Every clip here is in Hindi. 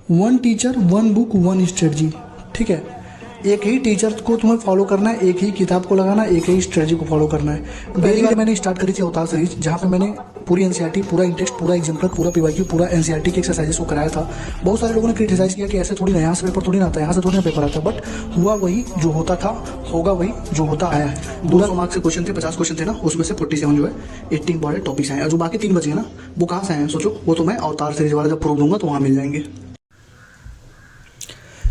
One teacher one book one strategy. ठीक है, एक ही टीचर को तुम्हें फॉलो करना है, एक ही किताब को लगाना है, एक ही स्ट्रेटजी को फॉलो करना है। पहली बार मैंने स्टार्ट करी थी अवतार सीरीज, जहाँ पे मैंने पूरी एनसीईआरटी, पूरा इंटेक्स्ट, पूरा एग्जाम्पल, पूरा पीवाईक्यू, पूरा एनसीईआरटी के एक्सरसाइजेस को कराया था। बहुत सारे लोगों ने क्रिटिसाइज किया कि ऐसे थोड़ी ना, यहाँ से पेपर थोड़ी ना आता है, यहाँ से थोड़ी ना पेपर आता है, बट हुआ वही जो होता था, होगा वही जो होता आया है। 200 मार्क्स के क्वेश्चन थे, 50 क्वेश्चन थे ना, उसमें से 47 जो है 18 इंपॉर्टेंट टॉपिक्स आए, और जो बाकी 3 बचे हैं ना, वो कहाँ से आए हैं सोचो। वो तो मैं अवतार सीरीज वाला जब प्रूफ दूंगा तो वहाँ मिल जाएंगे।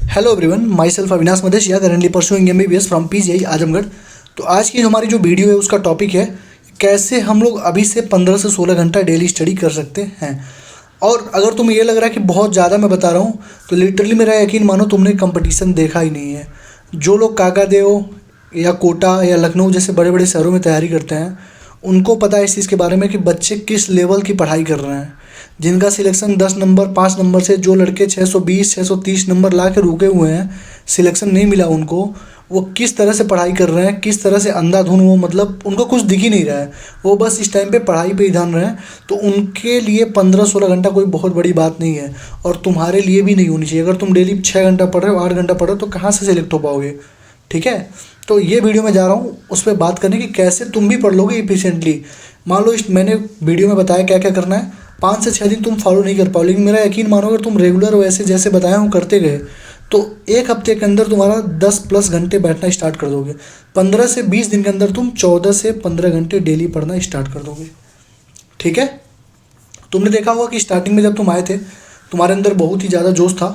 Hello everyone, myself Avinash Madeshiya, currently pursuing MBBS from PGI Azamgarh. तो आज की हमारी जो वीडियो है उसका टॉपिक है कैसे हम लोग अभी से 15 से 16 घंटा डेली स्टडी कर सकते हैं। और अगर तुम्हें ये लग रहा है कि बहुत ज़्यादा मैं बता रहा हूँ, तो लिटरली मेरा यकीन मानो तुमने कंपटीशन देखा ही नहीं है। जो लोग काकादेव या कोटा या लखनऊ जैसे बड़े बड़े शहरों में तैयारी करते हैं, उनको पता है इस चीज़ के बारे में कि बच्चे किस लेवल की पढ़ाई कर रहे हैं। जिनका सिलेक्शन 10 नंबर 5 नंबर से, जो लड़के 620 630 नंबर ला के रुके हुए हैं, सिलेक्शन नहीं मिला उनको, वो किस तरह से पढ़ाई कर रहे हैं, किस तरह से अंधाधुन, वो मतलब उनको कुछ दिख ही नहीं रहा है, वो बस इस टाइम पे पढ़ाई पे ही ध्यान रहे हैं। तो उनके लिए 15-16 घंटा कोई बहुत बड़ी बात नहीं है, और तुम्हारे लिए भी नहीं होनी चाहिए। अगर तुम डेली 6 घंटा पढ़ रहे हो, 8 घंटा पढ़ रहे हो, तो कहाँ से सिलेक्ट हो पाओगे। ठीक है, तो ये वीडियो में जा रहा हूँ उस पर बात करने की कैसे तुम भी पढ़ लोगे इफिशिएंटली। मान लो मैंने वीडियो में बताया क्या क्या करना है, 5 से 6 दिन तुम फॉलो नहीं कर पाओ, लेकिन मेरा यकीन मानो अगर तुम रेगुलर वैसे जैसे बताया हूँ करते गए, तो 1 हफ्ते के अंदर तुम्हारा 10+ घंटे बैठना स्टार्ट कर दोगे। 15 से 20 दिन के अंदर तुम 14 से 15 घंटे डेली पढ़ना स्टार्ट कर दोगे। ठीक है, तुमने देखा होगा कि स्टार्टिंग में जब तुम आए थे, तुम्हारे अंदर बहुत ही ज़्यादा जोश था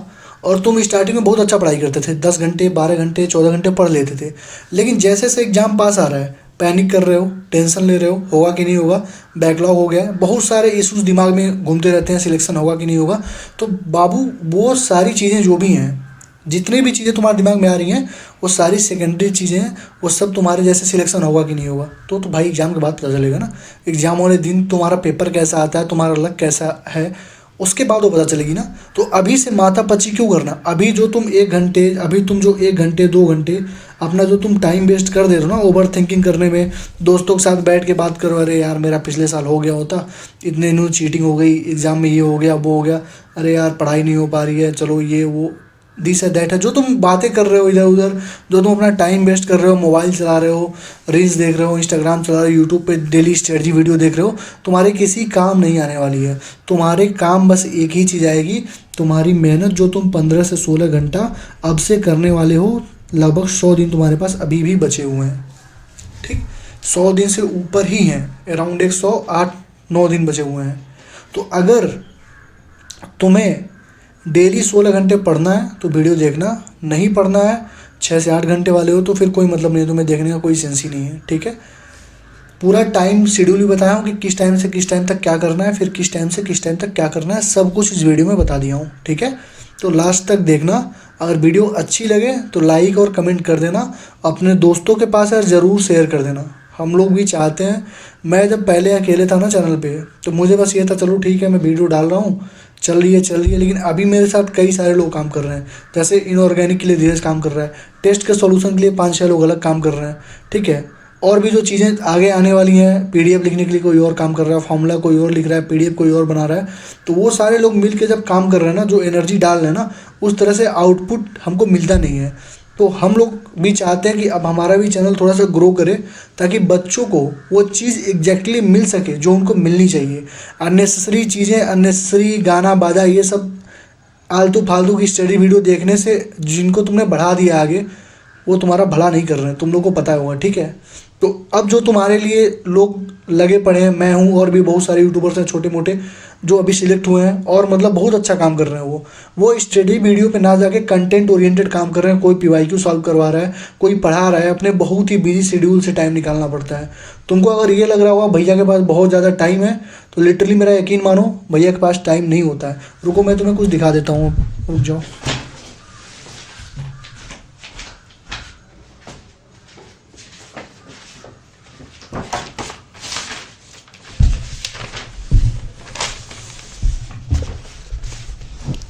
और तुम स्टार्टिंग में बहुत अच्छा पढ़ाई करते थे, 10 घंटे 12 घंटे 14 घंटे पढ़ लेते थे। लेकिन जैसे जैसे एग्ज़ाम पास आ रहा है, पैनिक कर रहे हो, टेंशन ले रहे हो, होगा कि नहीं होगा, बैकलॉग हो गया है, बहुत सारे इश्यूज दिमाग में घूमते रहते हैं, सिलेक्शन होगा कि नहीं होगा। तो बाबू, वो सारी चीज़ें जो भी हैं, जितनी भी चीज़ें तुम्हारे दिमाग में आ रही हैं, वो सारी सेकेंडरी चीज़ें हैं, वो सब तुम्हारे जैसे सिलेक्शन होगा कि नहीं होगा तो भाई एग्ज़ाम के बाद पता चलेगा ना। एग्ज़ाम वाले दिन तुम्हारा पेपर कैसा आता है, तुम्हारा लक कैसा है, उसके बाद वो पता चलेगी ना। तो अभी से माथापच्ची क्यों करना। अभी जो तुम 1 घंटे, अभी तुम जो 1 घंटे 2 घंटे अपना जो तुम टाइम वेस्ट कर दे रहे हो ना ओवर थिंकिंग करने में, दोस्तों के साथ बैठ के बात करो, अरे यार मेरा पिछले साल हो गया होता, इतने न्यू चीटिंग हो गई, एग्ज़ाम में ये हो गया वो हो गया, अरे यार पढ़ाई नहीं हो पा रही है, चलो ये वो दिस है दैट है, जो तुम बातें कर रहे हो इधर उधर, जो तुम अपना टाइम वेस्ट कर रहे हो, मोबाइल चला रहे हो, रील्स देख रहे हो, इंस्टाग्राम चला रहे हो, यूट्यूब पे डेली स्ट्रेटजी वीडियो देख रहे हो, तुम्हारे किसी काम नहीं आने वाली है। तुम्हारे काम बस एक ही चीज़ आएगी, तुम्हारी मेहनत जो तुम 15 से 16 घंटा अब से करने वाले हो। लगभग 100 दिन तुम्हारे पास अभी भी बचे हुए हैं। ठीक, 100 दिन से ऊपर ही हैं, अराउंड 108-9 दिन बचे हुए हैं। तो अगर तुम्हें डेली 16 घंटे पढ़ना है तो वीडियो देखना, नहीं पढ़ना है 6 से 8 घंटे वाले हो तो फिर कोई मतलब नहीं है, तुम्हें देखने का कोई सेंस ही नहीं है। ठीक है, पूरा टाइम शेड्यूल भी बताया हूँ कि किस टाइम से किस टाइम तक क्या करना है, फिर किस टाइम से किस टाइम तक क्या करना है, सब कुछ इस वीडियो में बता दिया हूँ। ठीक है, तो लास्ट तक देखना। अगर वीडियो अच्छी लगे तो लाइक और कमेंट कर देना, अपने दोस्तों के पास यार ज़रूर शेयर कर देना। हम लोग भी चाहते हैं, मैं जब पहले अकेले था ना चैनल पे, तो मुझे बस ये था चलो ठीक है मैं वीडियो डाल रहा हूँ, चल रही है, लेकिन अभी मेरे साथ कई सारे लोग काम कर रहे हैं। जैसे इनऑर्गेनिक के लिए धीरज काम कर रहा है, टेस्ट के सॉल्यूशन के लिए 5-6 लोग अलग काम कर रहे हैं। ठीक है, और भी जो चीज़ें आगे आने वाली हैं, PDF लिखने के लिए कोई और काम कर रहा है, फॉर्मूला कोई और लिख रहा है, PDF कोई और बना रहा है। तो वो सारे लोग मिल के जब काम कर रहे हैं ना, जो एनर्जी डाल रहे हैं ना, उस तरह से आउटपुट हमको मिलता नहीं है। तो हम लोग भी चाहते हैं कि अब हमारा भी चैनल थोड़ा सा ग्रो करे, ताकि बच्चों को वो चीज़ एग्जैक्टली मिल सके जो उनको मिलनी चाहिए। अननेसेसरी चीज़ें, अननेसेसरी गाना बाजा, ये सब आलतू फालतू की स्टडी वीडियो देखने से जिनको तुमने बढ़ा दिया आगे, वो तुम्हारा भला नहीं कर रहे हैं, तुम लोग को पता होगा। ठीक है, तो अब जो तुम्हारे लिए लोग लगे पड़े हैं, मैं हूँ और भी बहुत सारे यूट्यूबर्स हैं छोटे मोटे जो अभी सिलेक्ट हुए हैं और मतलब बहुत अच्छा काम कर रहे हैं। वो स्टडी वीडियो पे ना जाके कंटेंट ओरिएंटेड काम कर रहे हैं। कोई PYQ सॉल्व करवा रहा है, कोई पढ़ा रहा है, अपने बहुत ही बिजी शेड्यूल से टाइम निकालना पड़ता है। तुमको अगर ये लग रहा होगा भैया के पास बहुत ज़्यादा टाइम है, तो लिटरली मेरा यकीन मानो भैया के पास टाइम नहीं होता है। रुको मैं तुम्हें कुछ दिखा देता हूँ, रुक जाओ।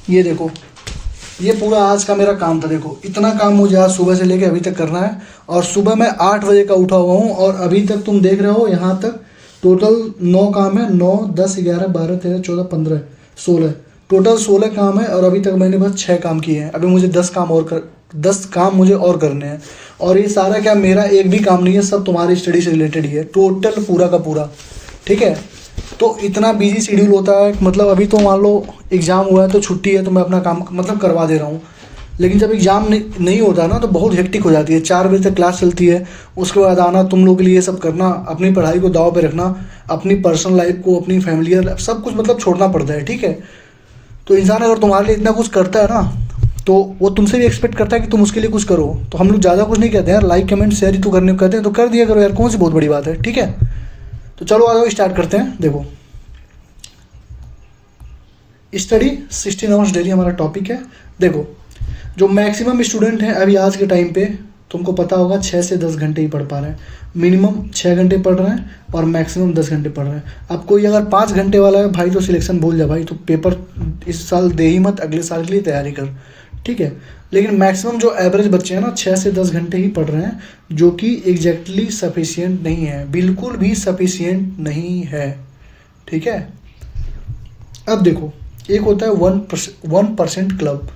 ये देखो, ये पूरा आज का मेरा काम था। देखो इतना काम मुझे आज सुबह से लेके अभी तक करना है, और सुबह मैं 8 बजे का उठा हुआ हूँ, और अभी तक तुम देख रहे हो यहाँ तक टोटल 9 काम है। 9, 10, 11, 12, 13, 14, 15, 16, टोटल 16 काम है और अभी तक मैंने बस 6 काम किए हैं। अभी मुझे 10 काम मुझे और करने हैं। और ये सारा क्या, मेरा एक भी काम नहीं है, सब तुम्हारी स्टडी से रिलेटेड ही है, टोटल पूरा का पूरा। ठीक है, तो इतना बिजी शेड्यूल होता है, मतलब अभी तो मान लो एग्ज़ाम हुआ है तो छुट्टी है तो मैं अपना काम मतलब करवा दे रहा हूँ। लेकिन जब एग्ज़ाम नहीं होता ना तो बहुत हेक्टिक हो जाती है। 4 बजे तक क्लास चलती है, उसके बाद आना, तुम लोग के लिए सब करना, अपनी पढ़ाई को दाव पे रखना, अपनी पर्सनल लाइफ को, अपनी फैमिली सब कुछ मतलब छोड़ना पड़ता है। ठीक है, तो इंसान अगर तुम्हारे लिए इतना कुछ करता है ना तो वो तुमसे भी एक्सपेक्ट करता है कि तुम उसके लिए कुछ करो। तो हम लोग ज़्यादा कुछ नहीं कहते हैं यार, लाइक कमेंट शेयर ही तो करने को कहते हैं, तो कर दिया करो यार, कौन सी बहुत बड़ी बात है। ठीक है, तो चलो आ जाओ स्टार्ट करते हैं। देखो, स्टडी 16 आवर्स डेली हमारा टॉपिक है। देखो, जो मैक्सिमम स्टूडेंट हैं अभी आज के टाइम पे, तुमको पता होगा 6 से 10 घंटे ही पढ़ पा रहे हैं। मिनिमम 6 घंटे पढ़ रहे हैं और मैक्सिमम 10 घंटे पढ़ रहे हैं। अब कोई अगर 5 घंटे वाला है भाई तो सिलेक्शन भूल जा भाई, तो पेपर इस साल दे ही मत, अगले साल के लिए तैयारी कर। ठीक है, लेकिन मैक्सिमम जो एवरेज बच्चे हैं ना 6 से 10 घंटे ही पढ़ रहे हैं, जो कि एग्जैक्टली सफिशियंट नहीं है, बिल्कुल भी सफिशियंट नहीं है। ठीक है, अब देखो, एक होता है 1% क्लब।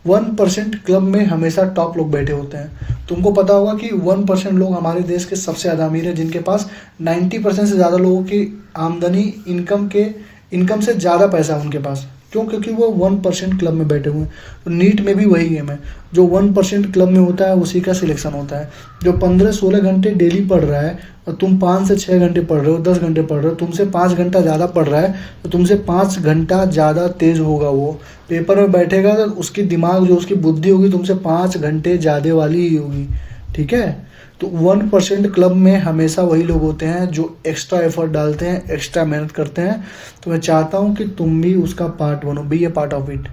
1% क्लब में हमेशा टॉप लोग बैठे होते हैं। तुमको पता होगा कि 1% लोग हमारे देश के सबसे ज़्यादा अमीर हैं, जिनके पास 90% से ज़्यादा लोगों की आमदनी इनकम से ज़्यादा पैसा है उनके पास। क्यों? क्योंकि वो 1% क्लब में बैठे हुए हैं। तो नीट में भी वही गेम है, जो 1% क्लब में होता है उसी का सिलेक्शन होता है। जो 15-16 घंटे डेली पढ़ रहा है और तुम 5 से 6 घंटे पढ़ रहे हो, 10 घंटे पढ़ रहे हो, तुमसे 5 घंटा ज़्यादा पढ़ रहा है तो तुमसे 5 घंटा ज़्यादा तेज़ होगा। वो पेपर में बैठेगा तो उसकी दिमाग, जो उसकी बुद्धि होगी, तुमसे 5 घंटे ज़्यादा वाली ही होगी। ठीक है, तो 1% क्लब में हमेशा वही लोग होते हैं जो एक्स्ट्रा एफर्ट डालते हैं, एक्स्ट्रा मेहनत करते हैं। तो मैं चाहता हूँ कि तुम भी उसका पार्ट बनो, be a part of it.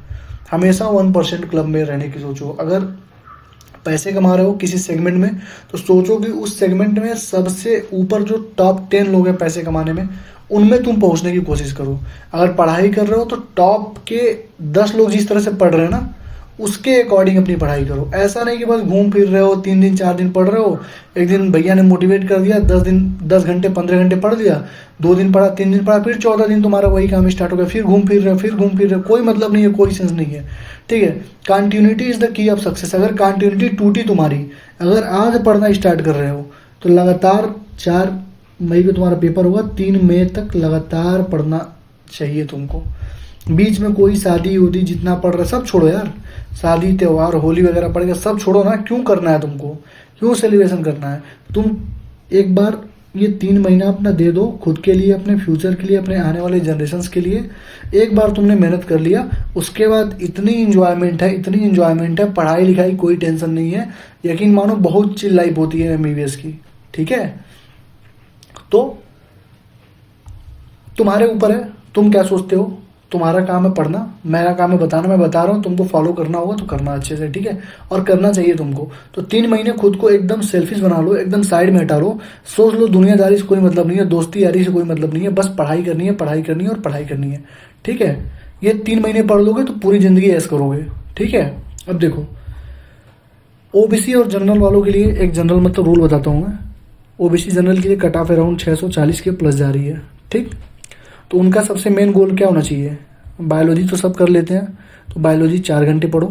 हमेशा 1% क्लब में रहने की सोचो। अगर पैसे कमा रहे हो किसी सेगमेंट में तो सोचो कि उस सेगमेंट में सबसे ऊपर जो टॉप 10 लोग हैं पैसे कमाने में, उनमें तुम पहुंचने की कोशिश करो। अगर पढ़ाई कर रहे हो तो टॉप के 10 लोग जिस तरह से पढ़ रहे हैं ना, उसके अकॉर्डिंग अपनी पढ़ाई करो। ऐसा नहीं कि बस घूम फिर रहे हो, 3 दिन 4 दिन पढ़ रहे हो, एक दिन भैया ने मोटिवेट कर दिया, 10 घंटे 15 घंटे पढ़ लिया, 2 दिन पढ़ा, 3 दिन पढ़ा, फिर 14 दिन तुम्हारा वही काम स्टार्ट हो गया, फिर घूम फिर रहे हो। कोई मतलब नहीं है, कोई सेंस नहीं है। ठीक है, continuity is the key of success. अगर कंटिन्यूटी टूटी तुम्हारी, अगर आज पढ़ना स्टार्ट कर रहे हो तो लगातार 4 मई को तुम्हारा पेपर होगा, 3 मई तक लगातार पढ़ना चाहिए तुमको। बीच में कोई शादी उदी जितना पढ़ रहा है सब छोड़ो यार, शादी त्यौहार होली वगैरह पड़ेगा सब छोड़ो ना। क्यों करना है तुमको, क्यों सेलिब्रेशन करना है? तुम एक बार ये 3 महीना अपना दे दो खुद के लिए, अपने फ्यूचर के लिए, अपने आने वाले जनरेशन्स के लिए। एक बार तुमने मेहनत कर लिया, उसके बाद इतनी इन्जॉयमेंट है, पढ़ाई लिखाई कोई टेंशन नहीं है। यकीन मानो बहुत चिल लाइफ होती है MBBS की। ठीक है, तो तुम्हारे ऊपर है, तुम क्या सोचते हो। तुम्हारा काम है पढ़ना, मेरा काम है बताना। मैं बता रहा हूँ, तुमको फॉलो करना होगा तो करना अच्छे से। ठीक है, और करना चाहिए तुमको। तो 3 महीने खुद को एकदम सेल्फिश बना लो, एकदम साइड में हटा लो। सोच लो दुनियादारी से कोई मतलब नहीं है, दोस्ती यारी से कोई मतलब नहीं है, बस पढ़ाई करनी है, पढ़ाई करनी है और पढ़ाई करनी है। ठीक है, ये 3 महीने पढ़ लोगे तो पूरी जिंदगी ऐश करोगे। ठीक है, अब देखो, OBC और जनरल वालों के लिए एक जनरल मतलब रूल बताता हूँ मैं। OBC जनरल के लिए कट ऑफ अराउंड 640 के प्लस जा रही है। ठीक, तो उनका सबसे मेन गोल क्या होना चाहिए। बायोलॉजी तो सब कर लेते हैं, तो बायोलॉजी 4 घंटे पढ़ो,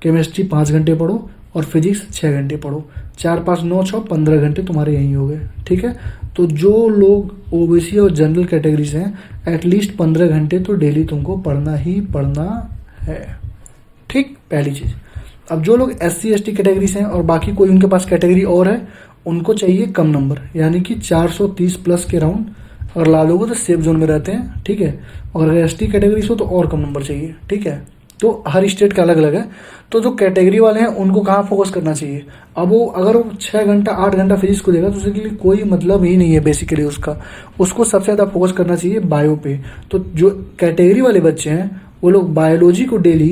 केमिस्ट्री 5 घंटे पढ़ो और फिजिक्स 6 घंटे पढ़ो। 4, 5, 9, 6, 15 घंटे तुम्हारे यहीं हो गए। ठीक है, तो जो लोग OBC और जनरल कैटेगरी से हैं, एटलीस्ट 15 घंटे तो डेली तुमको पढ़ना ही पढ़ना है। ठीक, पहली चीज़। अब जो लोग SC ST कैटेगरी से हैं और बाकी कोई उनके पास कैटेगरी और है, उनको चाहिए कम नंबर, यानी कि 430 प्लस के राउंड अगर ला लोगे तो सेफ जोन में रहते हैं। ठीक है, और अगर ST कैटेगरी से हो तो और कम नंबर चाहिए। ठीक है, तो हर स्टेट का अलग अलग है। तो जो कैटेगरी वाले हैं उनको कहाँ फोकस करना चाहिए। अब वो अगर वो 6 घंटा 8 घंटा फिजिक्स को देगा तो उसके लिए कोई मतलब ही नहीं है बेसिकली उसको सबसे ज़्यादा फोकस करना चाहिए बायो पे। तो जो कैटेगरी वाले बच्चे हैं वो लोग बायोलॉजी को डेली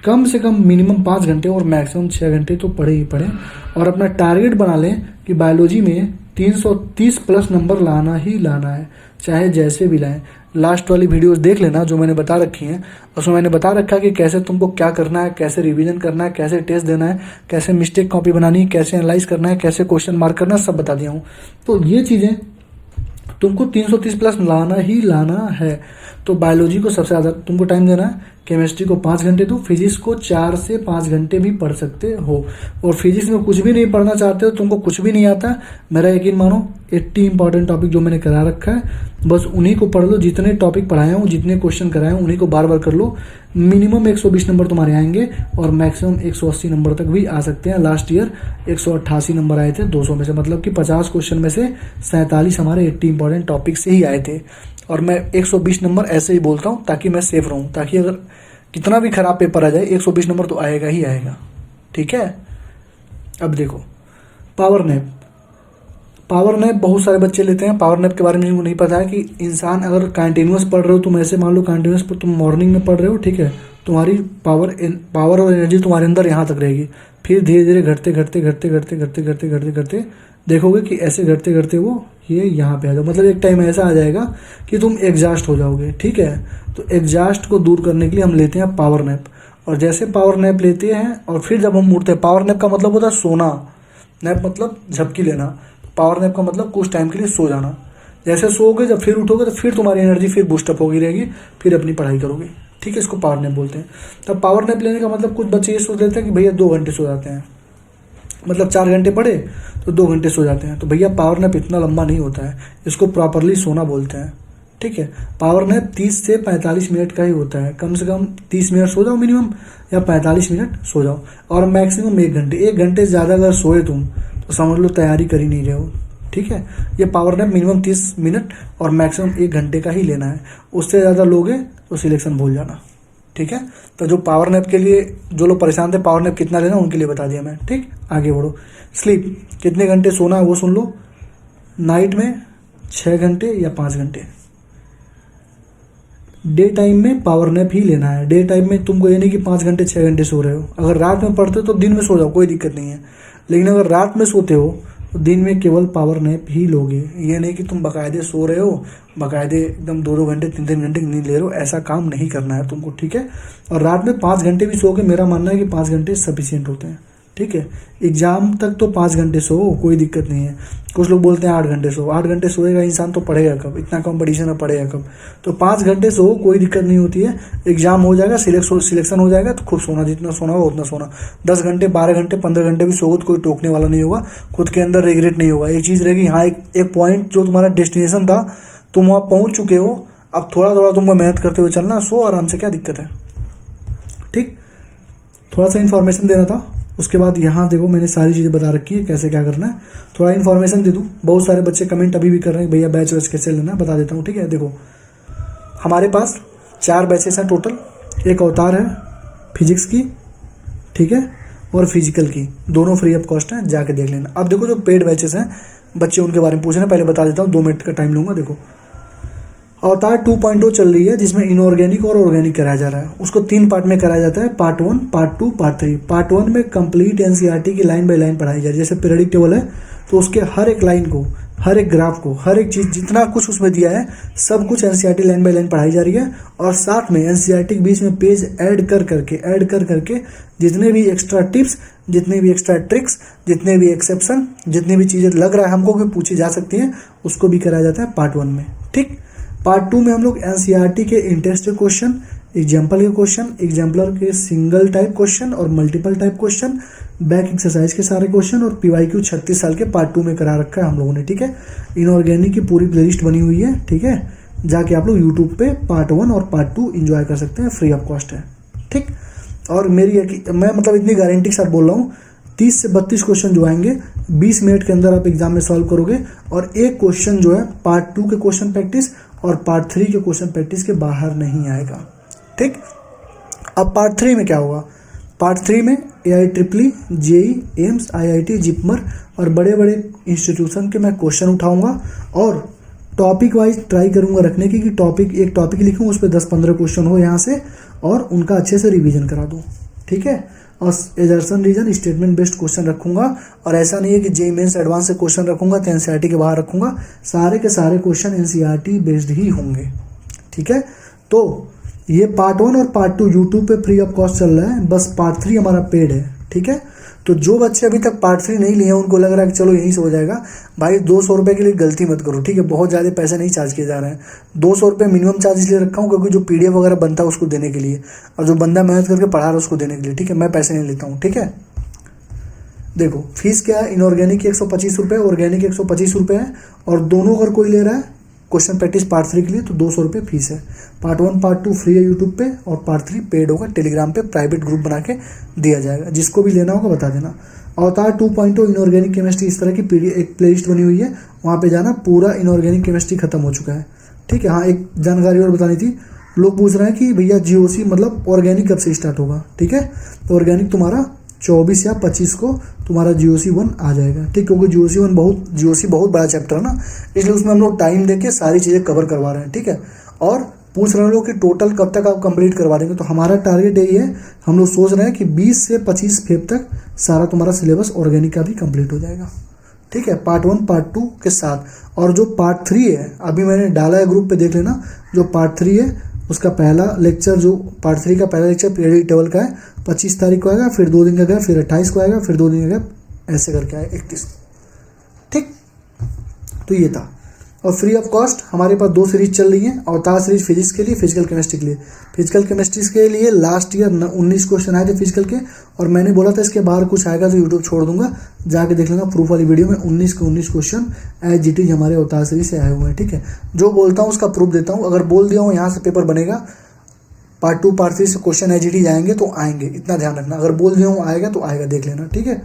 कम से कम मिनिमम 5 घंटे और मैक्सिमम 6 घंटे तो पढ़े ही पढ़ें, और अपना टारगेट बना लें कि बायोलॉजी में 330 प्लस नंबर लाना ही लाना है, चाहे जैसे भी लाएं। लास्ट वाली वीडियोस देख लेना जो मैंने बता रखी हैं, उसमें मैंने बता रखा है कि कैसे तुमको क्या करना है, कैसे रिवीजन करना है, कैसे टेस्ट देना है, कैसे मिस्टेक कॉपी बनानी है, कैसे एनालाइज करना है, कैसे क्वेश्चन मार्क करना है, सब बता दिया हूँ। तो ये चीज़ें तुमको 330 प्लस लाना ही लाना है। तो बायोलॉजी को सबसे ज़्यादा तुमको टाइम देना है, केमिस्ट्री को 5 घंटे दो, फिजिक्स को 4 से 5 घंटे भी पढ़ सकते हो। और फिजिक्स में कुछ भी नहीं पढ़ना चाहते हो, तुमको कुछ भी नहीं आता, मेरा यकीन मानो 80 इंपॉर्टेंट टॉपिक जो मैंने करा रखा है बस उन्हीं को पढ़ लो। जितने टॉपिक पढ़ाया हूँ, जितने क्वेश्चन कराए हूँ, उन्हीं को बार बार कर लो। मिनिमम 120 नंबर तुम्हारे आएंगे और मैक्सिमम 180 नंबर तक भी आ सकते हैं। लास्ट ईयर 188 नंबर आए थे 200 में से, मतलब कि 50 क्वेश्चन में से 47 हमारे 80 इंपॉर्टेंट टॉपिक से ही आए थे। और मैं 120 नंबर ऐसे ही बोलता हूँ ताकि मैं सेफ रहूँ, ताकि अगर कितना भी खराब पेपर आ जाए 120 नंबर तो आएगा ही आएगा। ठीक है। अब देखो पावर नैप। पावर नैप बहुत सारे बच्चे लेते हैं। पावर नैप के बारे में जिनको नहीं पता है कि इंसान अगर कंटिन्यूस पढ़ रहे हो, तुम ऐसे मान लो कंटिन्यूस पर तुम मॉर्निंग में पढ़ रहे हो, ठीक है, तुम्हारी पावर और एनर्जी तुम्हारे अंदर यहाँ तक रहेगी। फिर धीरे धीरे घटते घटते घटते घटते घटते घटते घटते घटते देखोगे कि ऐसे घटते घटते वो ये यहाँ पे आ जाओ, मतलब एक टाइम ऐसा आ जाएगा कि तुम एग्जॉस्ट हो जाओगे। ठीक है। तो एग्जॉस्ट को दूर करने के लिए हम लेते हैं पावर नैप। और जैसे पावर नैप लेते हैं और फिर जब हम उठते हैं, पावर नैप का मतलब होता है सोना, नैप मतलब झपकी लेना, पावर नैप का मतलब कुछ टाइम के लिए सो जाना। जैसे सोओगे जब फिर उठोगे तो फिर तुम्हारी एनर्जी फिर बूस्टअप होगी रहेगी, फिर अपनी पढ़ाई करोगे। ठीक है, इसको पावर नैप बोलते हैं। तब पावर नैप लेने का मतलब कुछ बच्चे ये सोच लेते हैं कि भैया 2 घंटे सो जाते हैं, मतलब 4 घंटे पढ़े तो 2 घंटे सो जाते हैं। तो भैया पावर नैप इतना लंबा नहीं होता है, इसको प्रॉपरली सोना बोलते हैं। ठीक है। पावर नैप 30 से 45 मिनट का ही होता है। कम से कम 30 मिनट सो जाओ मिनिमम, या 45 मिनट सो जाओ, और मैक्सिमम 1 घंटे। 1 घंटे से ज़्यादा अगर सोए तुम तो समझ लो तैयारी कर ही नहीं रहे हो। ठीक है। ये पावर नैप मिनिमम 30 मिनट और मैक्सिमम 1 घंटे का ही लेना है। उससे ज़्यादा लोगे तो सिलेक्शन भूल जाना। ठीक है। तो जो पावर नैप के लिए जो लोग परेशान थे पावर नैप कितना लेना, उनके लिए बता दिया मैं। ठीक, आगे बढ़ो। स्लीप कितने घंटे सोना है वो सुन लो। नाइट में 6 घंटे या 5 घंटे। डे टाइम में पावर नैप ही लेना है। डे टाइम में तुमको ये नहीं कि 5 घंटे 6 घंटे सो रहे हो। अगर रात में पढ़ते हो तो दिन में सो जाओ, कोई दिक्कत नहीं है। लेकिन अगर रात में सोते हो तो दिन में केवल पावर नैप ही लोगे। ये नहीं कि तुम बाकायदे सो रहे हो, बाकायदे एकदम 2-2 घंटे 3-3 घंटे नींद ले रहे हो, ऐसा काम नहीं करना है तुमको। ठीक है। और रात में 5 घंटे भी सो के मेरा मानना है कि 5 घंटे सफिशियंट होते हैं। ठीक है। एग्जाम तक तो 5 घंटे सो, कोई दिक्कत नहीं है। कुछ लोग बोलते हैं 8 घंटे सो। 8 घंटे सोएगा इंसान तो पढ़ेगा कब, इतना कंपटीशन में पढ़ेगा कब। तो 5 घंटे सो, कोई दिक्कत नहीं होती है। एग्जाम हो जाएगा, सिलेक्शन हो जाएगा तो खूब सोना, जितना सोना हो उतना सोना। 10 घंटे 12 घंटे 15 घंटे भी सोओ तो कोई टोकने वाला नहीं होगा, खुद के अंदर रिग्रेट नहीं होगा। एक चीज़ रहेगी, हाँ एक पॉइंट जो तुम्हारा डेस्टिनेशन था तुम वहाँ पहुँच चुके हो, अब थोड़ा थोड़ा तुमको मेहनत करते हुए चलना। सो आराम से, क्या दिक्कत है। ठीक, थोड़ा सा इन्फॉर्मेशन देना था। उसके बाद यहाँ देखो मैंने सारी चीज़ें बता रखी है कैसे क्या करना है। थोड़ा इन्फॉर्मेशन दे दूँ। बहुत सारे बच्चे कमेंट अभी भी कर रहे हैं भैया बैच वैच कैसे लेना है, बता देता हूँ। ठीक है। देखो हमारे पास 4 बैचेस हैं टोटल। एक अवतार है फिजिक्स की, ठीक है, और फिजिकल की, दोनों फ्री ऑफ कॉस्ट हैं, जाके देख लेना। अब देखो जो पेड बैचेस हैं बच्चे उनके बारे में पूछ रहे हैं, पहले बता देता हूँ, 2 मिनट का टाइम लूँगा। देखो अवतार 2.0 चल रही है जिसमें इनऑर्गेनिक और ऑर्गेनिक कराया जा रहा है। उसको 3 पार्ट में कराया जाता है, पार्ट 1, पार्ट 2, पार्ट 3। पार्ट 1 में कंप्लीट एनसीईआरटी की लाइन बाय लाइन पढ़ाई जा रही है। जैसे पीरियडिक टेबल है तो उसके हर एक लाइन को, हर एक ग्राफ को, हर एक चीज़ जितना कुछ उसमें दिया है सब कुछ एनसीईआरटी लाइन बाय लाइन पढ़ाई जा रही है। और साथ में एनसीईआरटी के बीच में पेज ऐड कर करके जितने भी एक्स्ट्रा टिप्स, जितने भी एक्स्ट्रा ट्रिक्स, जितने भी एक्सेप्शन, जितनी भी चीज़ें लग रहा है हमको कि पूछी जा सकती हैं, उसको भी कराया जाता है पार्ट 1 में। ठीक। पार्ट 2 में हम लोग एनसीईआरटी के इंटरेस्टेड क्वेश्चन, एग्जाम्पल के क्वेश्चन, एग्जाम्पलर के सिंगल टाइप क्वेश्चन और multiple type question, back exercise के सारे क्वेश्चन और पीवाईक्यू 36 साल के पार्ट 2 में करा रखा है हम लोगों ने। ठीक है। इनऑर्गेनिक की पूरी प्लेलिस्ट बनी हुई है। ठीक है। जाके आप लोग यूट्यूब पे पार्ट 1 और पार्ट 2 इंजॉय कर सकते हैं, फ्री ऑफ कॉस्ट है। ठीक। और मैं मतलब इतनी गारंटी के साथ बोल रहा हूँ, 30 से 32 क्वेश्चन जो आएंगे 20 मिनट के अंदर आप एग्जाम में सॉल्व करोगे। और एक क्वेश्चन जो है पार्ट 2 के क्वेश्चन प्रैक्टिस और पार्ट 3 के क्वेश्चन प्रैक्टिस के बाहर नहीं आएगा। ठीक। अब पार्ट 3 में क्या होगा? पार्ट 3 में AIEEE, JEE, AIIMS, IIT, JIPMER और बड़े बड़े इंस्टीट्यूशन के मैं क्वेश्चन उठाऊंगा और टॉपिक वाइज ट्राई करूंगा रखने की, कि एक टॉपिक लिखूँ उस पर 10-15 क्वेश्चन हो यहाँ से और उनका अच्छे से रिवीजन करा दूँ। ठीक है। और assertion reason statement based question रखूंगा। और ऐसा नहीं है कि JEE मेंस एडवांस से क्वेश्चन रखूंगा तो एनसीईआरटी के बाहर रखूंगा, सारे के सारे क्वेश्चन एनसीईआरटी बेस्ड ही होंगे। ठीक है। तो ये पार्ट 1 और पार्ट 2 यूट्यूब पे फ्री ऑफ कॉस्ट चल रहा है, बस पार्ट 3 हमारा पेड है। ठीक है। तो जो बच्चे अभी तक पार्ट 3 नहीं लिए हैं, उनको लग रहा है कि चलो यहीं से हो जाएगा, भाई 200 रुपये के लिए गलती मत करो, ठीक है। बहुत ज़्यादा पैसे नहीं चार्ज किए जा रहे हैं। 200 रुपये मिनिमम चार्ज इसलिए रखा हूँ क्योंकि जो PDF वगैरह बनता है उसको देने के लिए, और जो बंदा मेहनत करके पढ़ा रहा है उसको देने के लिए, ठीक है। मैं पैसे नहीं लेता हूँ, ठीक है। देखो फीस क्या है, इनऑर्गेनिक 125 रुपये, ऑर्गेनिक 125 रुपये है, और दोनों अगर कोई ले रहा है क्वेश्चन प्रैक्टिस पार्ट 3 के लिए तो 200 रुपये फीस है। पार्ट 1 पार्ट 2 फ्री है यूट्यूब पे, और पार्ट 3 पेड होगा, टेलीग्राम पे प्राइवेट ग्रुप बना के दिया जाएगा। जिसको भी लेना होगा बता देना। अवतार 2.0 इनऑर्गेनिक केमिस्ट्री, इस तरह की एक प्लेलिस्ट बनी हुई है, वहाँ पे जाना। पूरा इनऑर्गेनिक केमिस्ट्री खत्म हो चुका है, ठीक है। हाँ, एक जानकारी और बतानी थी, लोग पूछ रहे हैं कि भैया GOC मतलब ऑर्गेनिक कब से स्टार्ट होगा, ठीक है। तो ऑर्गेनिक तुम्हारा 24 या 25 को तुम्हारा GOC 1 आ जाएगा, ठीक। क्योंकि GOC बहुत बड़ा चैप्टर है ना, इसलिए उसमें हम लोग टाइम देके सारी चीज़ें कवर करवा रहे हैं, ठीक है। और पूछ रहे लोग कि टोटल कब तक आप कंप्लीट करवा देंगे, तो हमारा टारगेट यही है, हम लोग सोच रहे हैं कि 20 से 25 फेब तक सारा तुम्हारा सिलेबस ऑर्गेनिक का भी कंप्लीट हो जाएगा, ठीक है। पार्ट 1 पार्ट 2 के साथ। और जो पार्ट 3 है, अभी मैंने डाला है ग्रुप पे, देख लेना। जो पार्ट 3 है उसका पहला लेक्चर, जो पार्ट 3 का पहला लेक्चर पीरियडिक टेबल का है, 25 तारीख को आएगा, फिर 2 दिन का गैप, फिर 28 को आएगा, फिर 2 दिन का गैप, ऐसे करके आएगा 31, ठीक। तो ये था। और फ्री ऑफ कॉस्ट हमारे पास 2 सीरीज चल रही हैं। अवतार सीरीज फिजिक्स के लिए, फिजिकल केमिस्ट्री के लिए। फिजिकल केमिस्ट्री के लिए लास्ट ईयर 19 क्वेश्चन आए थे फिजिकल के, और मैंने बोला था इसके बाहर कुछ आएगा तो यूट्यूब छोड़ दूंगा, जाके देख लेना प्रूफ वाली वीडियो में। 19 के 19 क्वेश्चन एज हमारे अवतार सीरीज से आए हुए हैं, ठीक है। जो बोलता हूँ उसका प्रूफ देता हूँ। अगर बोल दिया हूँ यहाँ से पेपर बनेगा, पार्ट 2 पार्ट 3 से क्वेश्चन एज आएंगे तो आएंगे, इतना ध्यान रखना। अगर बोल दिया हूँ आएगा तो आएगा, देख लेना, ठीक है।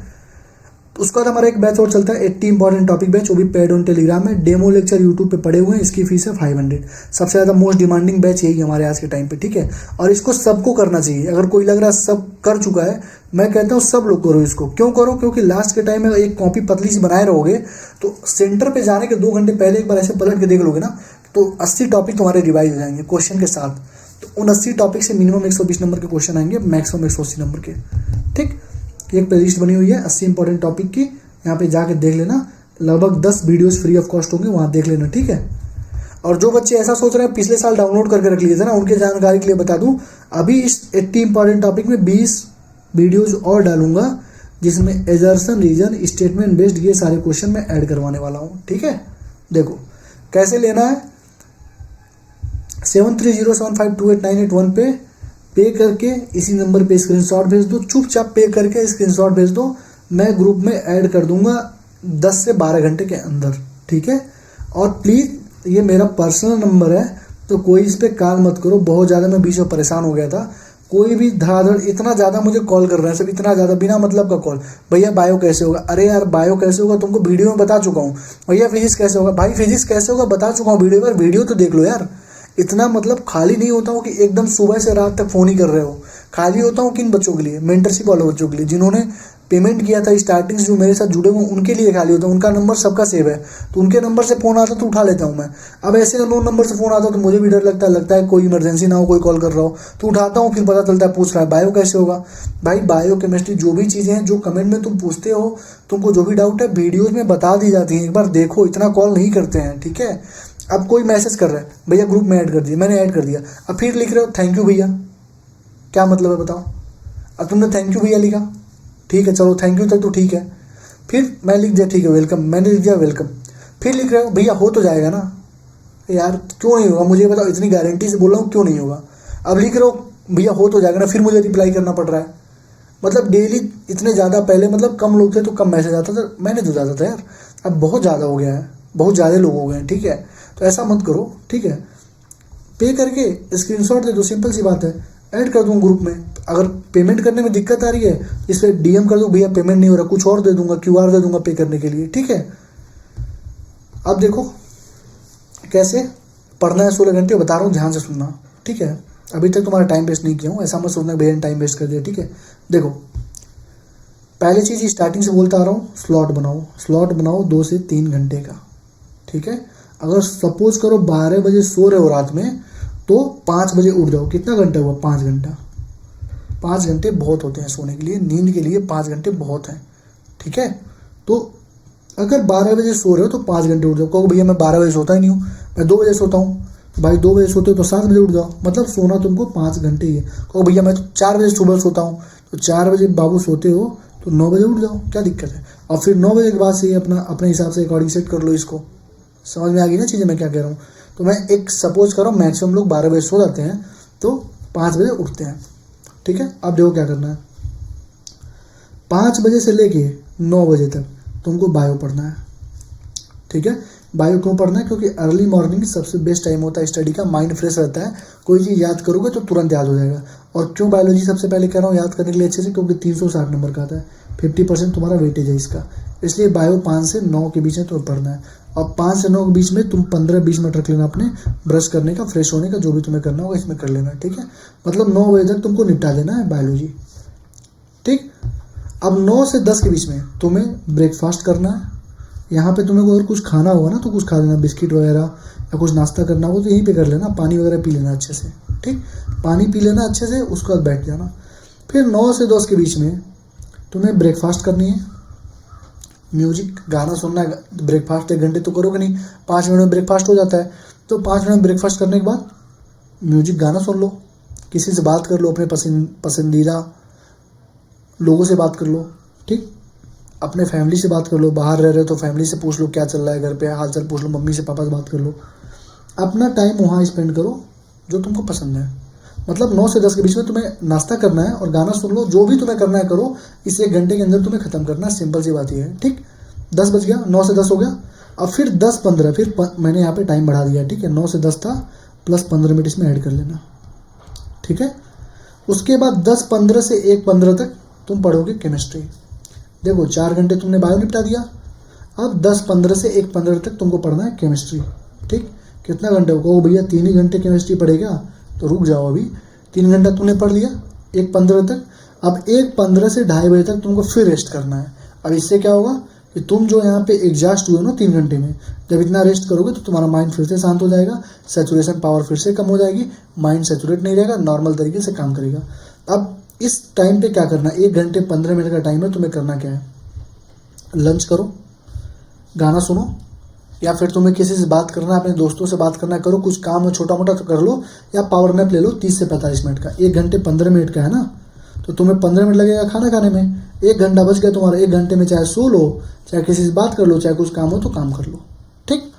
तो उसके बाद हमारा एक बैच और चलता है, 80 इंपॉर्टेंट टॉपिक बैच, वो भी पेड ऑन टेलीग्राम में। डेमो लेक्चर यूट्यूब पे पड़े हुए हैं, इसकी फीस है 500। सबसे ज़्यादा मोस्ट डिमांडिंग बैच यही हमारे आज के टाइम पे, ठीक है। और इसको सबको करना चाहिए। अगर कोई लग रहा है सब कर चुका है, मैं कहता हूँ सब लोग करो इसको। क्यों करो? क्योंकि लास्ट के टाइम में एक कॉपी पतली सी बनाए रहोगे तो सेंटर पे जाने के 2 घंटे पहले एक बार ऐसे पलट के देख लोगे ना, तो 80 टॉपिक तुम्हारे रिवाइज हो जाएंगे क्वेश्चन के साथ। तो उन 80 टॉपिक से मिनिमम 120 नंबर के क्वेश्चन आएंगे, मैक्सिमम 180 नंबर के, ठीक। एक प्लेलिस्ट बनी हुई है 80 इंपॉर्टेंट टॉपिक की, यहाँ पे जाके देख लेना। लगभग 10 वीडियोस फ्री ऑफ कॉस्ट होंगे, वहाँ देख लेना, ठीक है। और जो बच्चे ऐसा सोच रहे हैं पिछले साल डाउनलोड करके रख लिए थे ना, उनके जानकारी के लिए बता दूं, अभी इस 80 इंपॉर्टेंट टॉपिक में 20 वीडियोस और डालूंगा, जिसमें एजर्सन, रीजन, स्टेटमेंट बेस्ड ये सारे क्वेश्चन मैं ऐड करवाने वाला हूँ, ठीक है। देखो कैसे लेना है, 7307528981 पे करके इसी नंबर पे स्क्रीनशॉट भेज दो, चुपचाप पे करके स्क्रीनशॉट भेज दो। मैं ग्रुप में ऐड कर दूंगा 10 से 12 घंटे के अंदर, ठीक है। और प्लीज़ ये मेरा पर्सनल नंबर है, तो कोई इस पर कॉल मत करो। बहुत ज़्यादा मैं बीच में परेशान हो गया था, कोई भी धड़ाधड़ इतना ज़्यादा मुझे कॉल कर रहे हैं, सब इतना ज़्यादा बिना मतलब का कॉल। भैया बायो कैसे होगा? अरे यार बायो कैसे होगा तुमको वीडियो में बता चुका हूँ। भैया फिजिक्स कैसे होगा? भाई फिजिक्स कैसे होगा बता चुका हूँ वीडियो पर, वीडियो तो देख लो यार। इतना मतलब खाली नहीं होता हूँ कि एकदम सुबह से रात तक फ़ोन ही कर रहे हो। खाली होता हूँ किन बच्चों के लिए? मेंटरशिप वाले बच्चों के लिए, जिन्होंने पेमेंट किया था स्टार्टिंग से, जो मेरे साथ जुड़े हुए उनके लिए खाली होता है। उनका नंबर सबका सेव है, तो उनके नंबर से फ़ोन आता तो उठा लेता हूँ मैं। अब ऐसे अननोन नंबर से फ़ोन आता तो मुझे भी डर लगता है कोई इमरजेंसी ना हो, कोई कॉल कर रहा हो, तो उठाता हूँ। फिर पता चलता है पूछ रहा है बायो कैसे होगा। भाई बायो केमिस्ट्री जो भी चीज़ें हैं जो कमेंट में तुम पूछते हो, तुमको जो भी डाउट है वीडियोज़ में बता दी जाती है, एक बार देखो, इतना कॉल नहीं करते हैं, ठीक है। अब कोई मैसेज कर रहा है, भैया ग्रुप में ऐड कर दिया, मैंने ऐड कर दिया, अब फिर लिख रहे हो थैंक यू भैया, क्या मतलब है बताओ? अब तुमने थैंक यू भैया लिखा, ठीक है, चलो थैंक यू तक तो ठीक है। फिर मैं लिख दिया ठीक है वेलकम, मैंने लिख दिया वेलकम। फिर लिख रहे हो भैया हो तो जाएगा ना? यार क्यों नहीं होगा मुझे बताओ, इतनी गारंटी से बोल रहा हूँ क्यों नहीं होगा? अब लिख रहे हो भैया हो तो जाएगा ना, फिर मुझे रिप्लाई करना पड़ रहा है। मतलब डेली इतने ज़्यादा, पहले मतलब कम लोग थे तो कम मैसेज आता था, मैंने तो ज़्यादा था यार, अब बहुत ज़्यादा हो गया है, बहुत ज़्यादा लोग हो गए हैं, ठीक है। तो ऐसा मत करो, ठीक है। पे करके स्क्रीनशॉट दे दो, सिंपल सी बात है, ऐड कर दूँ ग्रुप में। अगर पेमेंट करने में दिक्कत आ रही है इस पर DM कर दो, भैया पेमेंट नहीं हो रहा, कुछ और दे दूंगा, QR दे दूंगा पे करने के लिए, ठीक है। अब देखो कैसे पढ़ना है 16 घंटे, बता रहा हूँ ध्यान से सुनना, ठीक है। अभी तक तुम्हारा टाइम वेस्ट नहीं किया हूँ, ऐसा मत सोचना भैया टाइम वेस्ट कर दिया, ठीक है। देखो पहली चीज़ स्टार्टिंग से बोलता आ रहा हूँ, स्लॉट बनाओ 2 से 3 घंटे का, ठीक है। अगर सपोज करो 12 बजे सो रहे हो रात में, तो 5 बजे उठ जाओ। कितना घंटा हुआ? 5 घंटा। 5 घंटे बहुत होते हैं सोने के लिए, नींद के लिए 5 घंटे बहुत हैं, ठीक है। तो अगर 12 बजे सो रहे हो तो 5 घंटे उठ जाओ। कहो भैया मैं 12 बजे सोता ही नहीं हूँ, मैं 2 बजे सोता हूँ, तो भाई 2 बजे सोते हो तो 7 बजे उठ जाओ, मतलब सोना तुमको 5 घंटे ही है। कहो भैया मैं तो 4 बजे सुबह सोता हूँ, तो 4 बजे बाबू सोते हो तो 9 बजे उठ जाओ, क्या दिक्कत है। और फिर 9 बजे के बाद से ही अपना अपने हिसाब से अकॉर्डिंग सेट कर लो इसको। समझ में आ गई ना चीज़ें मैं क्या कह रहा हूँ। तो मैं एक सपोज कर रहा हूँ मैक्सिमम लोग 12 बजे सो जाते हैं तो 5 बजे उठते हैं, ठीक है। अब देखो क्या करना है, 5 बजे से लेके 9 बजे तक तुमको बायो पढ़ना है, ठीक है। बायो क्यों पढ़ना है, क्योंकि अर्ली मॉर्निंग सबसे बेस्ट टाइम होता है स्टडी का, माइंड फ्रेश रहता है, कोई चीज़ याद करोगे तो तुरंत याद हो जाएगा। और क्यों बायोलॉजी सबसे पहले कह रहा हूँ याद करने के लिए अच्छे से, क्योंकि 360 नंबर का आता है, 50% तुम्हारा वेटेज है इसका, इसलिए बायो 5 से 9 के बीच में तुम्हें पढ़ना है। और 5 से 9 के बीच में तुम 15-20 मिनट रख लेना अपने ब्रश करने का, फ्रेश होने का, जो भी तुम्हें करना होगा इसमें कर लेना, ठीक है। मतलब 9 बजे तक तुमको निपटा देना है बायोलॉजी, ठीक। अब 9 से 10 के बीच में तुम्हें ब्रेकफास्ट करना है। यहाँ पे तुम्हें अगर कुछ खाना होगा ना तो कुछ खा लेना, बिस्किट वगैरह या कुछ नाश्ता करना हो तो यहीं पे कर लेना, पानी वगैरह पी लेना अच्छे से, ठीक। पानी पी लेना अच्छे से, उसके बाद बैठ जाना। फिर 9 से 10 के बीच में तुम्हें ब्रेकफास्ट करनी है, म्यूजिक गाना सुनना है। ब्रेकफास्ट 1 घंटे तो करोगे नहीं, 5 मिनट में ब्रेकफास्ट हो जाता है, तो 5 मिनट में ब्रेकफास्ट करने के बाद म्यूजिक गाना सुन लो, किसी से बात कर लो, अपने पसंदीदा लोगों से बात कर लो, ठीक। अपने फैमिली से बात कर लो, बाहर रह रहे हो तो फैमिली से पूछ लो क्या चल रहा है घर पे, हाल चाल पूछ लो, मम्मी से पापा से बात कर लो। अपना टाइम वहाँ स्पेंड करो जो तुमको पसंद है। मतलब 9 से 10 के बीच में तुम्हें नाश्ता करना है और गाना सुन लो, जो भी तुम्हें करना है करो, इस 1 घंटे के अंदर तुम्हें खत्म करना है, सिंपल सी बात ही है, ठीक। 10 बज गया, 9 से 10 हो गया। अब फिर 10-15 फिर मैंने यहाँ पे टाइम बढ़ा दिया, ठीक है। 9 से 10 था प्लस 15 मिनट इसमें ऐड कर लेना, ठीक है। उसके बाद 10-15 से 1-15 तक तुम पढ़ोगे केमिस्ट्री। देखो 4 घंटे तुमने बायो निपटा दिया, अब 10-15 से 1-15 तक तुमको पढ़ना है केमिस्ट्री, ठीक। कितना घंटे हो, कहो भैया 3 ही घंटे केमिस्ट्री पढ़ेगा, तो रुक जाओ, अभी 3 घंटा तुमने पढ़ लिया 1:15 तक। अब 1:15 से 2:30 बजे तक तुमको फिर रेस्ट करना है। अब इससे क्या होगा कि तुम जो यहाँ पे एग्जॉस्ट हुए ना 3 घंटे में, जब इतना रेस्ट करोगे तो तुम्हारा माइंड फिर से शांत हो जाएगा, सेचुरेशन पावर फिर से कम हो जाएगी, माइंड सेचुरेट नहीं रहेगा, नॉर्मल तरीके से काम करेगा। अब इस टाइम पे क्या करना है, 1 घंटे 15 मिनट का टाइम है, तुम्हें करना क्या है, लंच करो, गाना सुनो, या फिर तुम्हें किसी से बात करना है, अपने दोस्तों से बात करना है, करो, कुछ काम है छोटा मोटा तो कर लो, या पावर नैप ले लो 30 से 45 मिनट का। 1 घंटे 15 मिनट का है ना, तो तुम्हें 15 मिनट लगेगा खाना खाने में, 1 घंटा बच गया तुम्हारा। 1 घंटे में चाहे सो लो, चाहे किसी से बात कर लो, चाहे कुछ काम हो तो काम कर लो, ठीक।